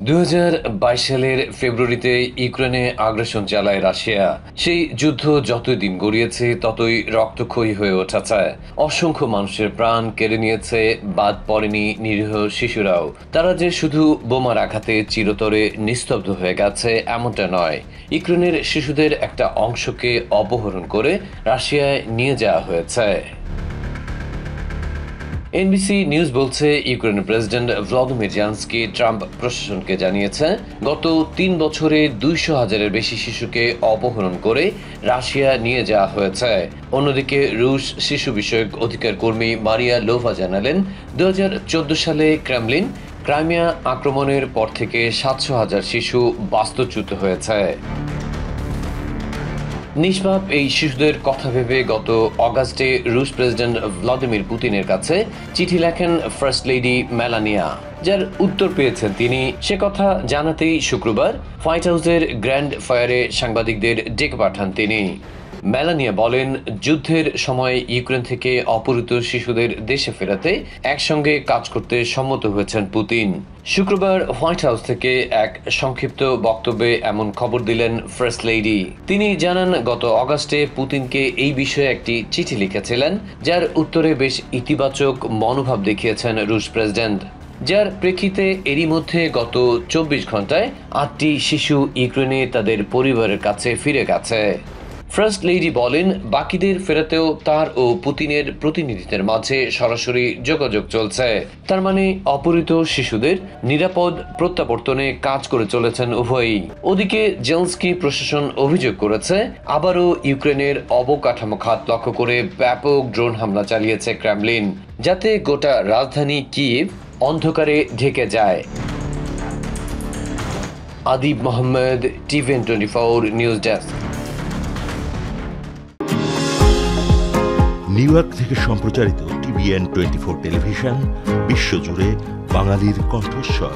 2022 সালের ফেব্রুয়ারিতে ইউক্রেনে আগ্রাসন চালায় রাশিয়া। সেই যুদ্ধ যতই দিন গড়িয়েছে ততই রক্তক্ষয়ী হয়ে উঠেছে। অসংখ্য মানুষের প্রাণ কেড়ে নিয়েছে, বাদ পড়েনি নিরীহ শিশুরাও। তারা যে শুধু বোমার আঘাতে চিরতরে নিস্তব্ধ হয়ে গেছে এমনটা নয়, ইউক্রেনের শিশুদের একটা অংশকে অপহরণ করে রাশিয়ায় নিয়ে যাওয়া হয়েছে। এনবিসি নিউজ বলছে, ইউক্রেনের প্রেসিডেন্ট ভ্লাদিমির জেলেনস্কি ট্রাম্প প্রশাসনকে জানিয়েছে, গত 3 বছরে 200,000-এর বেশি শিশুকে অপহরণ করে রাশিয়া নিয়ে যাওয়া হয়েছে। অন্যদিকে রুশ শিশু বিষয়ক অধিকার কর্মী মারিয়া লোভা জানালেন, 2014 সালে ক্রেমলিন ক্রাইমিয়া আক্রমণের পর থেকে 700,000 শিশু বাস্তুচ্যুত হয়েছে। নিষ্পাপ এই শিশুদের কথা ভেবে গত অগাস্টে রুশ প্রেসিডেন্ট ভ্লাদিমির পুতিনের কাছে চিঠি লেখেন ফার্স্ট লেডি মেলানিয়া, যার উত্তর পেয়েছেন তিনি। সে কথা জানাতেই শুক্রবার হোয়াইট হাউসের গ্র্যান্ড ফায়ারে সাংবাদিকদের ডেকে পাঠান তিনি। মেলানিয়া বলেন, যুদ্ধের সময় ইউক্রেন থেকে অপহৃত শিশুদের দেশে ফেরাতে একসঙ্গে কাজ করতে সম্মত হয়েছেন পুতিন। শুক্রবার হোয়াইট হাউস থেকে এক সংক্ষিপ্ত বক্তব্যে এমন খবর দিলেন ফার্স্ট লেডি। তিনি জানান, গত অগাস্টে পুতিনকে এই বিষয়ে একটি চিঠি লিখেছিলেন, যার উত্তরে বেশ ইতিবাচক মনোভাব দেখিয়েছেন রুশ প্রেসিডেন্ট, যার প্রেক্ষিতে এরই মধ্যে গত 24 ঘন্টায় 8টি শিশু ইউক্রেনে তাদের পরিবারের কাছে ফিরে গেছে। ফার্স্ট লেডি বলেন, বাকিদের ফেরাতেও তার ও পুতিনের প্রতিনিধিদের মাঝে সরাসরি যোগাযোগ চলছে। তার মানে অপহৃত শিশুদের নিরাপদ প্রত্যাবর্তনে কাজ করে চলেছেন উভয়ই। ওদিকে জেলেনস্কি প্রশাসন অভিযোগ করেছে, আবারও ইউক্রেনের অবকাঠামো খাত লক্ষ্য করে ব্যাপক ড্রোন হামলা চালিয়েছে ক্রেমলিন, যাতে গোটা রাজধানী কিয়েভ অন্ধকারে ঢেকে যায়। Adib Mohammad, TVN 24 news desk. New York থেকে সম্প্রচারিত টিভিএন 24 টেলিভিশন বিশ্বজুড়ে বাঙালির কণ্ঠস্বর।